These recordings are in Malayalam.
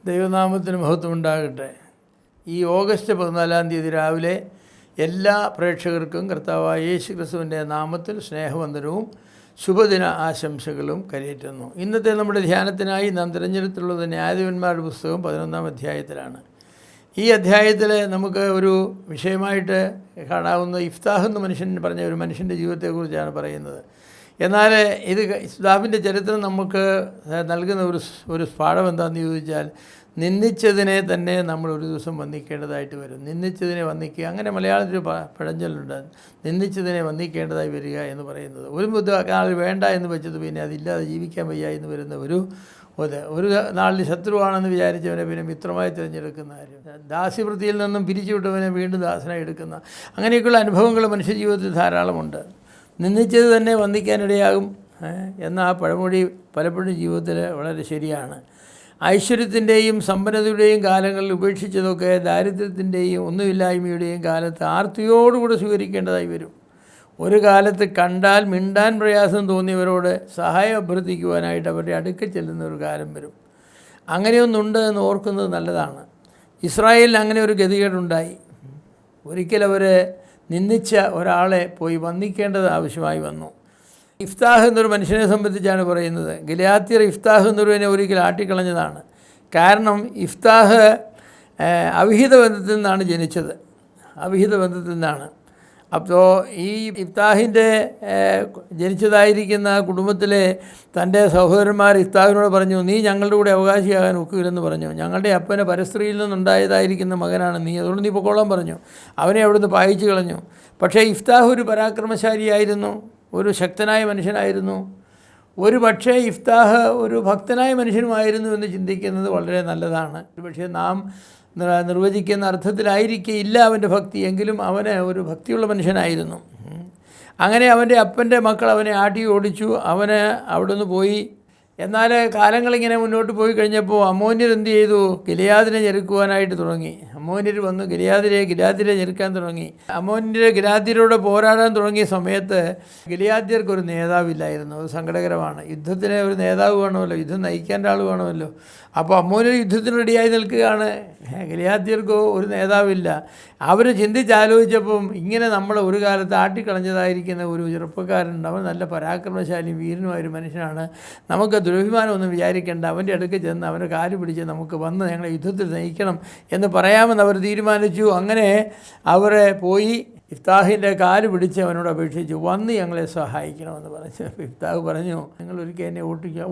ദൈവനാമത്തിന് മഹത്വം ഉണ്ടാകട്ടെ. ഈ ഓഗസ്റ്റ് 14-ാം തീയതി രാവിലെ എല്ലാ പ്രേക്ഷകർക്കും കർത്താവായ യേശു ക്രിസ്തുവിൻ്റെ നാമത്തിൽ സ്നേഹവന്ദനവും ശുഭദിന ആശംസകളും കരയേറ്റുന്നു. ഇന്നത്തെ നമ്മുടെ ധ്യാനത്തിനായി നാം തിരഞ്ഞെടുത്തുള്ളത് ന്യായാധിപന്മാരുടെ പുസ്തകം 11-ാം അധ്യായത്തിലാണ്. ഈ അധ്യായത്തിൽ നമുക്ക് ഒരു വിഷയമായിട്ട് കാണാവുന്ന ഇഫ്താഹ് എന്ന മനുഷ്യൻ പറഞ്ഞ ഒരു മനുഷ്യൻ്റെ ജീവിതത്തെക്കുറിച്ചാണ് പറയുന്നത്. എന്നാൽ ഇത് ഇസ്ലാമിൻ്റെ ചരിത്രം നമുക്ക് നൽകുന്ന ഒരു പാഠം എന്താണെന്ന് ചോദിച്ചാൽ, നിന്ദിച്ചതിനെ തന്നെ നമ്മൾ ഒരു ദിവസം വന്ദിക്കേണ്ടതായിട്ട് വരും. നിന്ദിച്ചതിനെ വന്ദിക്കുക, അങ്ങനെ മലയാളത്തിൽ പഴഞ്ചൊല്ലുണ്ട്, നിന്ദിച്ചതിനെ വന്ദിക്കേണ്ടതായി വരിക എന്ന് പറയുന്നത്. ഒരു ആൾ വേണ്ട എന്ന് വെച്ചത് പിന്നെ അതില്ലാതെ ജീവിക്കാൻ വയ്യ എന്ന് വരുന്ന ഒരു നാളിൽ ശത്രുവാണെന്ന് വിചാരിച്ചവനെ പിന്നെ മിത്രമായി തിരഞ്ഞെടുക്കുന്ന കാര്യം, ദാസ്യവൃത്തിയിൽ നിന്നും പിരിച്ചുവിട്ടവനെ വീണ്ടും ദാസനായി എടുക്കുന്ന, അങ്ങനെയൊക്കെയുള്ള അനുഭവങ്ങൾ മനുഷ്യജീവിതത്തിൽ ധാരാളമുണ്ട്. നിന്ദിച്ചത് തന്നെ വന്ദിക്കാനിടയാകും എന്ന ആ പഴമൊഴി പലപ്പോഴും ജീവിതത്തിൽ വളരെ ശരിയാണ്. ഐശ്വര്യത്തിൻ്റെയും സമ്പന്നതയുടെയും കാലങ്ങളിൽ ഉപേക്ഷിച്ചതൊക്കെ ദാരിദ്ര്യത്തിൻ്റെയും ഒന്നുമില്ലായ്മയുടെയും കാലത്ത് ആർത്തിയോടുകൂടെ സ്വീകരിക്കേണ്ടതായി വരും. ഒരു കാലത്ത് കണ്ടാൽ മിണ്ടാൻ പ്രയാസം തോന്നിയവരോട് സഹായം അഭ്യർത്ഥിക്കുവാനായിട്ട് അവരുടെ അടുക്കൽ ചെല്ലുന്ന ഒരു കാലം വരും. അങ്ങനെയൊന്നുണ്ട് എന്ന് ഓർക്കുന്നത് നല്ലതാണ്. ഇസ്രായേലിന് അങ്ങനെ ഒരു ഗതികേടുണ്ടായി. ഒരിക്കൽ അവർ നിന്ദിച്ച ഒരാളെ പോയി വന്ദിക്കേണ്ടത് ആവശ്യമായി വന്നു. ഇഫ്താഹ് എന്നൊരു മനുഷ്യനെ സംബന്ധിച്ചാണ് പറയുന്നത്. ഗിലെയാദ്യർ ഇഫ്താഹ് എന്നൊരുവനെ ഒരിക്കൽ ആട്ടിക്കളഞ്ഞതാണ്. കാരണം ഇഫ്താഹ് അവിഹിത ബന്ധത്തിൽ നിന്നാണ് ജനിച്ചത്, അവിഹിത ബന്ധത്തിൽ നിന്നാണ്. അപ്പോൾ ഈ ഇഫ്താഹിൻ്റെ ജനിച്ചതായിരിക്കുന്ന കുടുംബത്തിലെ തൻ്റെ സഹോദരന്മാർ ഇഫ്താഹിനോട് പറഞ്ഞു, നീ ഞങ്ങളുടെ കൂടെ അവകാശിയാകാൻ ഒക്കില്ലെന്ന് പറഞ്ഞു. ഞങ്ങളുടെ അപ്പനെ പരസ്ത്രീയിൽ നിന്നുണ്ടായതായിരിക്കുന്ന മകനാണ് നീ, അതുകൊണ്ട് നീ പൊക്കോളാൻ പറഞ്ഞു. അവനെ അവിടുന്ന് പായിച്ചു കളഞ്ഞു. പക്ഷേ ഇഫ്താഹ് ഒരു പരാക്രമശാലിയായിരുന്നു, ഒരു ശക്തനായ മനുഷ്യനായിരുന്നു. ഒരു പക്ഷേ ഇഫ്താഹ് ഒരു ഭക്തനായ മനുഷ്യനുമായിരുന്നു എന്ന് ചിന്തിക്കുന്നത് വളരെ നല്ലതാണ്. പക്ഷേ നാം നിർവചിക്കുന്ന അർത്ഥത്തിലായിരിക്കില്ല അവൻ്റെ ഭക്തി, എങ്കിലും അവന് ഒരു ഭക്തിയുള്ള മനുഷ്യനായിരുന്നു. അങ്ങനെ അവൻ്റെ അപ്പൻ്റെ മക്കൾ അവനെ ആട്ടി ഓടിച്ചു. അവന് അവിടുന്ന് പോയി. എന്നാൽ കാലങ്ങളിങ്ങനെ മുന്നോട്ട് പോയി കഴിഞ്ഞപ്പോൾ അമ്മോന്യർ എന്ത് ചെയ്തു? ഗിലെയാദിനെ ഞെരുക്കുവാനായിട്ട് തുടങ്ങി. അമ്മോന്യർ വന്ന് ഗിലെയാദിനെ ഞെരുക്കാൻ തുടങ്ങി. അമ്മോന്യർ ഗിലെയാദ്യരോട് പോരാടാൻ തുടങ്ങിയ സമയത്ത് ഗിലെയാദ്യർക്കൊരു നേതാവില്ലായിരുന്നു. അത് സങ്കടകരമാണ്. യുദ്ധത്തിന് ഒരു നേതാവ് വേണമല്ലോ, യുദ്ധം നയിക്കേണ്ട ആൾ വേണമല്ലോ. അപ്പോൾ അമ്മോന്യർ യുദ്ധത്തിന് റെഡിയായി നിൽക്കുകയാണ്. ഗിലെയാദ്യർക്കോ ഒരു നേതാവില്ല. അവർ ചിന്തിച്ചാലോചിച്ചപ്പം ഇങ്ങനെ നമ്മൾ ഒരു കാലത്ത് ആട്ടിക്കളഞ്ഞതായിരിക്കുന്ന ഒരു ചെറുപ്പക്കാരനുണ്ട്. അവൻ നല്ല പരാക്രമശാലിയും വീരനുമായൊരു മനുഷ്യനാണ്. നമുക്ക് ദുരഭിമാനമൊന്നും വിചാരിക്കേണ്ട. അവൻ്റെ അടുക്ക് ചെന്ന് അവൻ്റെ കാല് പിടിച്ച് നമുക്ക് വന്ന് ഞങ്ങളെ യുദ്ധത്തിൽ നയിക്കണം എന്ന് പറയാമെന്ന് അവർ തീരുമാനിച്ചു. അങ്ങനെ അവരെ പോയി ഇഫ്താഹിൻ്റെ കാല് പിടിച്ച് അവനോട് അപേക്ഷിച്ചു, വന്ന് ഞങ്ങളെ സഹായിക്കണമെന്ന് പറഞ്ഞു. ഇഫ്താഹ് പറഞ്ഞു, നിങ്ങൾ ഒരിക്കൽ എന്നെ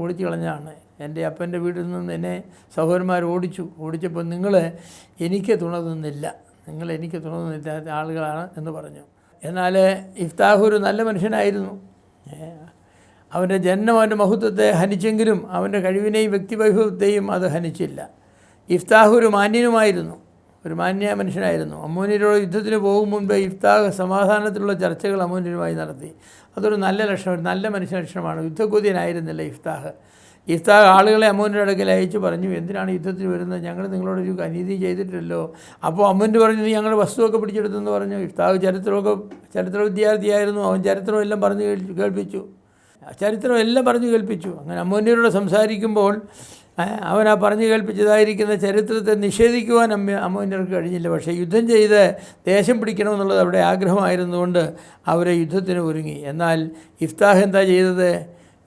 ഓടിച്ചു കളഞ്ഞാണ്. എൻ്റെ അപ്പൻ്റെ വീട്ടിൽ നിന്ന് എന്നെ സഹോദരന്മാർ ഓടിച്ചപ്പോൾ നിങ്ങൾ എനിക്ക് തുണ തന്നില്ല, നിങ്ങൾ എനിക്ക് തുണ തന്നില്ലാത്ത ആളുകളാണ് എന്ന് പറഞ്ഞു. എന്നാൽ ഇഫ്താഹ് ഒരു നല്ല മനുഷ്യനായിരുന്നു. അവൻ്റെ ജന്മം അവൻ്റെ മഹത്വത്തെ ഹനിച്ചെങ്കിലും അവൻ്റെ കഴിവിനെയും വ്യക്തിവൈഭവത്തെയും അത് ഹനിച്ചില്ല. ഇഫ്താഹ് ഒരു മാന്യനുമായിരുന്നു, ഒരു മാന്യ മനുഷ്യനായിരുന്നു. അമ്മോന്യരോട് യുദ്ധത്തിന് പോകും മുൻപ് ഇഫ്താഹ് സമാധാനത്തിലുള്ള ചർച്ചകൾ അമ്മോന്യരുമായി നടത്തി. അതൊരു നല്ല ലക്ഷണം, ഒരു നല്ല മനുഷ്യ ലക്ഷണമാണ്. യുദ്ധക്കൊതിയനായിരുന്നില്ല ഇഫ്താഹ്. ആളുകളെ അമ്മോന്യരുടെ അടുക്കൽ അയച്ചു പറഞ്ഞു, എന്തിനാണ് യുദ്ധത്തിന് വരുന്നത്? ഞങ്ങൾ നിങ്ങളോടൊരു അനീതി ചെയ്തിട്ടില്ലല്ലോ. അപ്പോൾ അമ്മോന്യർ പറഞ്ഞു, നീ ഞങ്ങളുടെ വസ്തുവൊക്കെ പിടിച്ചെടുത്തെന്ന് പറഞ്ഞു. ഇഫ്താഹ് ചരിത്ര വിദ്യാർത്ഥിയായിരുന്നു. അവൻ ചരിത്രമെല്ലാം പറഞ്ഞു കേൾപ്പിച്ചു. അങ്ങനെ അമ്മോന്യരോട് സംസാരിക്കുമ്പോൾ അവൻ ആ പറഞ്ഞു കേൾപ്പിച്ചതായിരിക്കുന്ന ചരിത്രത്തെ നിഷേധിക്കുവാൻ അമ്മോന്യർക്ക് കഴിഞ്ഞില്ല. പക്ഷേ യുദ്ധം ചെയ്ത് ദേശം പിടിക്കണമെന്നുള്ളത് അവിടെ ആഗ്രഹമായിരുന്നുകൊണ്ട് അവരെ യുദ്ധത്തിന് ഒരുങ്ങി. എന്നാൽ ഇഫ്താഹ് എന്താ ചെയ്തത്?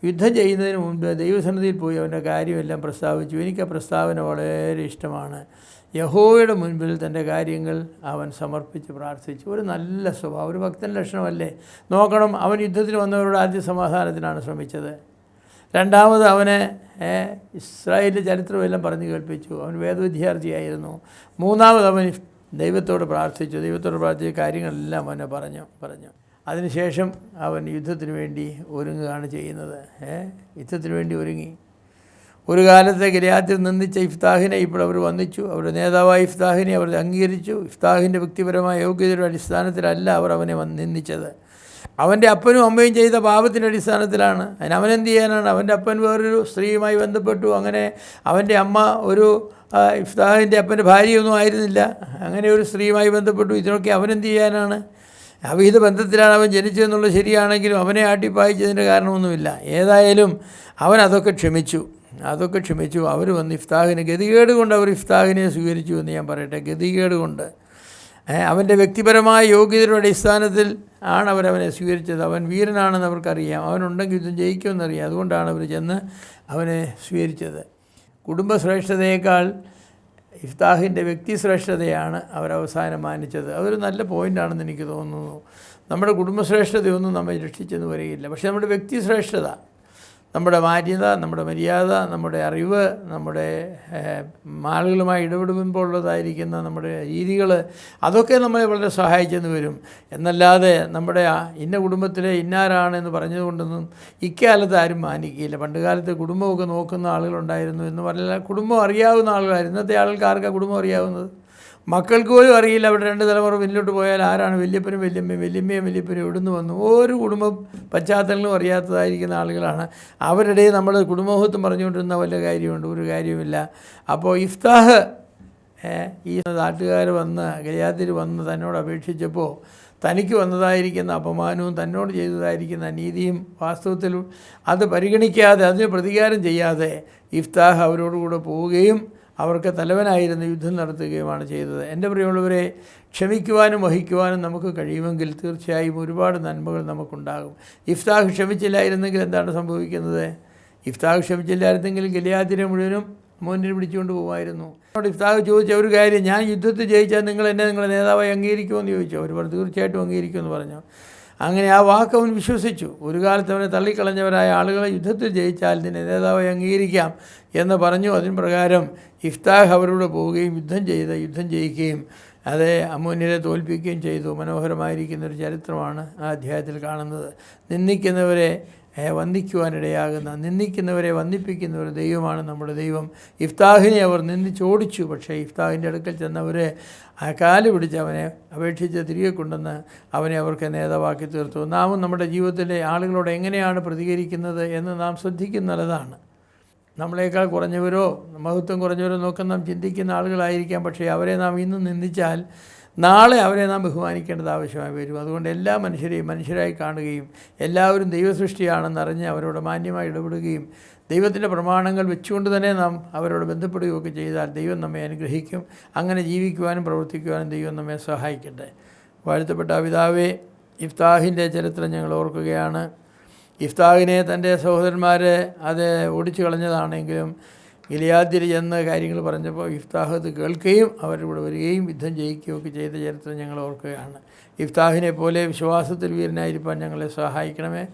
യുദ്ധം ചെയ്യുന്നതിന് മുൻപ് ദൈവസന്നിധിയിൽ പോയി അവൻ്റെ കാര്യമെല്ലാം പ്രസ്താവിച്ചു. എനിക്ക് ആ പ്രസ്താവന വളരെ ഇഷ്ടമാണ്. യഹോവയുടെ മുൻപിൽ തൻ്റെ കാര്യങ്ങൾ അവൻ സമർപ്പിച്ച് പ്രാർത്ഥിച്ചു. ഒരു നല്ല സ്വഭാവം, ഒരു ഭക്തൻ ലക്ഷണമല്ലേ? നോക്കണം, അവൻ യുദ്ധത്തിന് വന്നവരോട് ആദ്യം സമാധാനത്തിനാണ് ശ്രമിച്ചത്. രണ്ടാമത് അവന് ഇസ്രായേലിൻ്റെ ചരിത്രമെല്ലാം പറഞ്ഞു കേൾപ്പിച്ചു. അവൻ വേദവിദ്യാർത്ഥിയായിരുന്നു. മൂന്നാമത് അവൻ ദൈവത്തോട് പ്രാർത്ഥിച്ച കാര്യങ്ങളെല്ലാം അവനെ പറഞ്ഞു. അതിനുശേഷം അവൻ യുദ്ധത്തിന് വേണ്ടി ഒരുങ്ങുകയാണ് ചെയ്യുന്നത്. യുദ്ധത്തിന് വേണ്ടി ഒരുങ്ങി. ഒരു കാലത്തെ ഗിലെയാദ്യർ നിന്ദിച്ച ഇഫ്താഹിനെ ഇപ്പോൾ അവർ വന്ദിച്ചു. അവരുടെ നേതാവായ ഇഫ്താഹിനെ അവർ അംഗീകരിച്ചു. ഇഫ്താഹിൻ്റെ വ്യക്തിപരമായ യോഗ്യതയുടെ അടിസ്ഥാനത്തിലല്ല അവർ അവനെ നിന്ദിച്ചത്. അവൻ്റെ അപ്പനും അമ്മയും ചെയ്ത പാപത്തിൻ്റെ അടിസ്ഥാനത്തിലാണ്. അവനെന്ത് ചെയ്യാനാണ്? അവൻ്റെ അപ്പൻ വേറൊരു സ്ത്രീയുമായി ബന്ധപ്പെട്ടു. അങ്ങനെ അവൻ്റെ അമ്മ ഒരു ഇഫ്താഹിൻ്റെ അപ്പൻ്റെ ഭാര്യയൊന്നും ആയിരുന്നില്ല. അങ്ങനെ ഒരു സ്ത്രീയുമായി ബന്ധപ്പെട്ടു. ഇതിനൊക്കെ അവനെന്ത് ചെയ്യാനാണ്? അവിഹിത ബന്ധത്തിലാണ് അവൻ ജനിച്ചതെന്നുള്ളത് ശരിയാണെങ്കിലും അവനെ ആട്ടിപ്പായിച്ചതിൻ്റെ കാരണമൊന്നുമില്ല. ഏതായാലും അവൻ അതൊക്കെ ക്ഷമിച്ചു. അതൊക്കെ ക്ഷമിച്ചു. അവർ വന്ന് ഇഫ്താഹിന് ഗതികേട് കൊണ്ട് അവർ ഇഫ്താഹിനെ സ്വീകരിച്ചു എന്ന് ഞാൻ പറയട്ടെ. ഗതികേട് കൊണ്ട് അവൻ്റെ വ്യക്തിപരമായ യോഗ്യതയുടെ അടിസ്ഥാനത്തിൽ ആണ് അവരവനെ സ്വീകരിച്ചത്. അവൻ വീരനാണെന്ന് അവർക്കറിയാം. അവനുണ്ടെങ്കിൽ യുദ്ധം ജയിക്കുമെന്നറിയാം. അതുകൊണ്ടാണ് അവർ ചെന്ന് അവനെ സ്വീകരിച്ചത്. കുടുംബശ്രേഷ്ഠതയേക്കാൾ ഇഫ്താഹിൻ്റെ വ്യക്തിശ്രേഷ്ഠതയാണ് അവരവസാനം മാനിച്ചത്. അതൊരു നല്ല പോയിൻ്റാണെന്ന് എനിക്ക് തോന്നുന്നു. നമ്മുടെ കുടുംബശ്രേഷ്ഠതയൊന്നും നമ്മെ രക്ഷിച്ചെന്ന് വരികയില്ല. പക്ഷേ നമ്മുടെ വ്യക്തിശ്രേഷ്ഠത, നമ്മുടെ മാന്യത, നമ്മുടെ മര്യാദ, നമ്മുടെ അറിവ്, നമ്മുടെ ആളുകളുമായി ഇടപെടുമ്പോൾ ഉള്ളതായിരിക്കുന്ന നമ്മുടെ രീതികൾ, അതൊക്കെ നമ്മളെ വളരെ സഹായിച്ചെന്ന് വരും. എന്നല്ലാതെ നമ്മുടെ ഇന്ന കുടുംബത്തിലെ ഇന്നാരാണെന്ന് പറഞ്ഞതുകൊണ്ടൊന്നും ഇക്കാലത്ത് ആരും മാനിക്കുകയില്ല. പണ്ടുകാലത്ത് കുടുംബമൊക്കെ നോക്കുന്ന ആളുകളുണ്ടായിരുന്നു എന്ന് പറഞ്ഞാൽ കുടുംബം അറിയാവുന്ന ആളുകളായിരുന്നു. ഇന്നത്തെ ആൾക്ക് ആർക്കാണ് കുടുംബം അറിയാവുന്നത്? മക്കൾക്ക് പോലും അറിയില്ല. അവിടെ 2 തലമുറ മുന്നിലോട്ട് പോയാൽ ആരാണ് വല്യപ്പനും വല്യമ്മയും, വല്യമ്മയും വല്യപ്പനും എവിടുന്ന് വന്നു ഒരു കുടുംബ പശ്ചാത്തലങ്ങളും അറിയാത്തതായിരിക്കുന്ന ആളുകളാണ്. അവരുടെ നമ്മൾ കുടുംബമഹത്വം പറഞ്ഞുകൊണ്ടിരുന്ന വല്ല കാര്യമുണ്ട്? ഒരു കാര്യമില്ല. അപ്പോൾ ഇഫ്താഹ് ഈ നാട്ടുകാർ വന്ന് ഗലിയാദിൽ വന്ന് തന്നോട് അപേക്ഷിച്ചപ്പോൾ തനിക്ക് വന്നതായിരിക്കുന്ന അപമാനവും തന്നോട് ചെയ്തതായിരിക്കുന്ന അനീതിയും വാസ്തവത്തിൽ അത് പരിഗണിക്കാതെ, അതിന് പ്രതികാരം ചെയ്യാതെ ഇഫ്താഹ് അവരോടുകൂടെ പോവുകയും അവർക്ക് തലവനായിരുന്ന യുദ്ധം നടത്തുകയുമാണ് ചെയ്തത്. എൻ്റെ പ്രിയമുള്ളവരെ, ക്ഷമിക്കുവാനും വഹിക്കുവാനും നമുക്ക് കഴിയുമെങ്കിൽ തീർച്ചയായും ഒരുപാട് നന്മകൾ നമുക്കുണ്ടാകും. ഇഫ്താഹ് ക്ഷമിച്ചില്ലായിരുന്നെങ്കിൽ എന്താണ് സംഭവിക്കുന്നത്? ഇഫ്താഹ് ക്ഷമിച്ചില്ലായിരുന്നെങ്കിൽ ഗലിയാദിനെ മുഴുവനും മോനിൽ പിടിച്ചുകൊണ്ട് പോകുമായിരുന്നു. ഇഫ്താഹ് ചോദിച്ച ഒരു കാര്യം, ഞാൻ യുദ്ധത്തിൽ ജയിച്ചാൽ നിങ്ങൾ എന്നെ നിങ്ങളുടെ നേതാവായി അംഗീകരിക്കുമെന്ന് ചോദിച്ചു. അവർ പറഞ്ഞു തീർച്ചയായിട്ടും അംഗീകരിക്കുമെന്ന് പറഞ്ഞു. അങ്ങനെ ആ വാക്ക് അവൻ വിശ്വസിച്ചു. ഒരു കാലത്ത് അവനെ തള്ളിക്കളഞ്ഞവരായ ആളുകളെ യുദ്ധത്തിൽ ജയിച്ചാൽ നിന്നെ നേതാവായി അംഗീകരിക്കാം എന്ന് പറഞ്ഞു. അതിന് പ്രകാരം ഇഫ്താഹ് അവരോട് പോവുകയും യുദ്ധം ജയിക്കുകയും അത് അമ്മോന്യരെ തോൽപ്പിക്കുകയും ചെയ്തു. മനോഹരമായിരിക്കുന്നൊരു ചരിത്രമാണ് ആ അധ്യായത്തിൽ കാണുന്നത്. നിന്ദിക്കുന്നവരെ വന്ദിക്കുവാനിടയാകുന്ന, നിന്ദിക്കുന്നവരെ വന്ദിപ്പിക്കുന്ന ഒരു ദൈവമാണ് നമ്മുടെ ദൈവം. ഇഫ്താഹിനെ അവർ നിന്ദിച്ചോടിച്ചു. പക്ഷേ ഇഫ്താഹിൻ്റെ അടുക്കൽ ചെന്നവർ ആ കാല് പിടിച്ച് അവനെ അപേക്ഷിച്ച് തിരികെ കൊണ്ടുവന്ന് അവനെ അവർക്ക് നേതാവാക്കി തീർത്തു. നാമും നമ്മുടെ ജീവിതത്തിലെ ആളുകളോട് എങ്ങനെയാണ് പ്രതികരിക്കുന്നത് എന്ന് നാം ശ്രദ്ധിക്കുന്നതാണ്. നമ്മളെക്കാൾ കുറഞ്ഞവരോ മഹത്വം കുറഞ്ഞവരോ നോക്കാൻ നാം ചിന്തിക്കുന്ന ആളുകളായിരിക്കാം. പക്ഷേ അവരെ നാം ഇന്ന് നിന്ദിച്ചാൽ നാളെ അവരെ നാം ബഹുമാനിക്കേണ്ടത് ആവശ്യമായി വരും. അതുകൊണ്ട് എല്ലാ മനുഷ്യരെയും മനുഷ്യരായി കാണുകയും എല്ലാവരും ദൈവസൃഷ്ടിയാണെന്നറിഞ്ഞ് അവരോട് മാന്യമായി ഇടപെടുകയും ദൈവത്തിൻ്റെ പ്രമാണങ്ങൾ വെച്ചുകൊണ്ട് തന്നെ നാം അവരോട് ബന്ധപ്പെടുകയൊക്കെ ചെയ്താൽ ദൈവം നമ്മെ അനുഗ്രഹിക്കും. അങ്ങനെ ജീവിക്കുവാനും പ്രവർത്തിക്കുവാനും ദൈവം നമ്മെ സഹായിക്കട്ടെ. വാഴ്ത്തപ്പെട്ട പിതാവേ, ഇഫ്താഹിൻ്റെ ചരിത്രം ഞങ്ങൾ ഓർക്കുകയാണ്. ഇഫ്താഹിനെ തൻ്റെ സഹോദരന്മാർ അത് ഓടിച്ചു കളഞ്ഞതാണെങ്കിലും ഗിലിയാദിൽ ചെന്ന് കാര്യങ്ങൾ പറഞ്ഞപ്പോൾ ഇഫ്താഹ് അത് കേൾക്കുകയും അവരിവിടെ വരികയും യുദ്ധം ജയിക്കുകയും ഒക്കെ ചെയ്ത ചരിത്രം ഞങ്ങൾ ഓർക്കുകയാണ്. ഇഫ്താഹിനെ പോലെ വിശ്വാസത്തിൽ വീരനായിരിക്കാൻ ഞങ്ങളെ സഹായിക്കണമേ.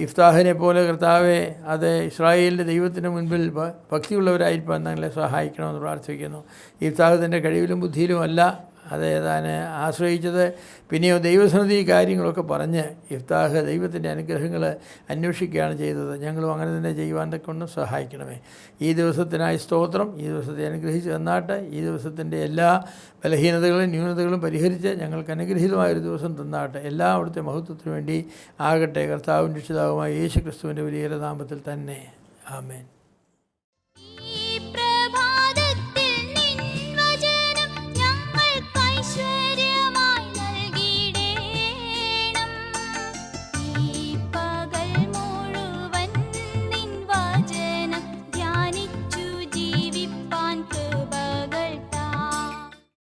ഇഫ്താഹിനെ പോലെ കർത്താവെ അത് ഇസ്രായേലിൻ്റെ ദൈവത്തിന് മുൻപിൽ ഭക്തിയുള്ളവരായിരിക്കാൻ ഞങ്ങളെ സഹായിക്കണമെന്ന് പ്രാർത്ഥിക്കുന്നു. ഇഫ്താഹ് തൻ്റെ കഴിവിലും ബുദ്ധിയിലുമല്ല അത് താൻ ആശ്രയിച്ചത്. പിന്നെയോ ദൈവസന്നിധി കാര്യങ്ങളൊക്കെ പറഞ്ഞ് ഇഫ്താഹ് ദൈവത്തിൻ്റെ അനുഗ്രഹങ്ങൾ അന്വേഷിക്കുകയാണ് ചെയ്തത്. ഞങ്ങളും അങ്ങനെ തന്നെ ചെയ്യുവാൻ കൊണ്ടും സഹായിക്കണമേ. ഈ ദിവസത്തിനായി സ്തോത്രം. ഈ ദിവസത്തെ അനുഗ്രഹിച്ച് തന്നാട്ടെ. ഈ ദിവസത്തിൻ്റെ എല്ലാ ബലഹീനതകളും ന്യൂനതകളും പരിഹരിച്ച് ഞങ്ങൾക്ക് അനുഗ്രഹീതമായൊരു ദിവസം തന്നാട്ടെ. എല്ലാ അവിടുത്തെ മഹത്വത്തിനു വേണ്ടി ആകട്ടെ. കർത്താവും രക്ഷിതാവുമായ യേശു ക്രിസ്തുവിൻ്റെ വലിയ നാമത്തിൽ തന്നെ. ആമേൻ.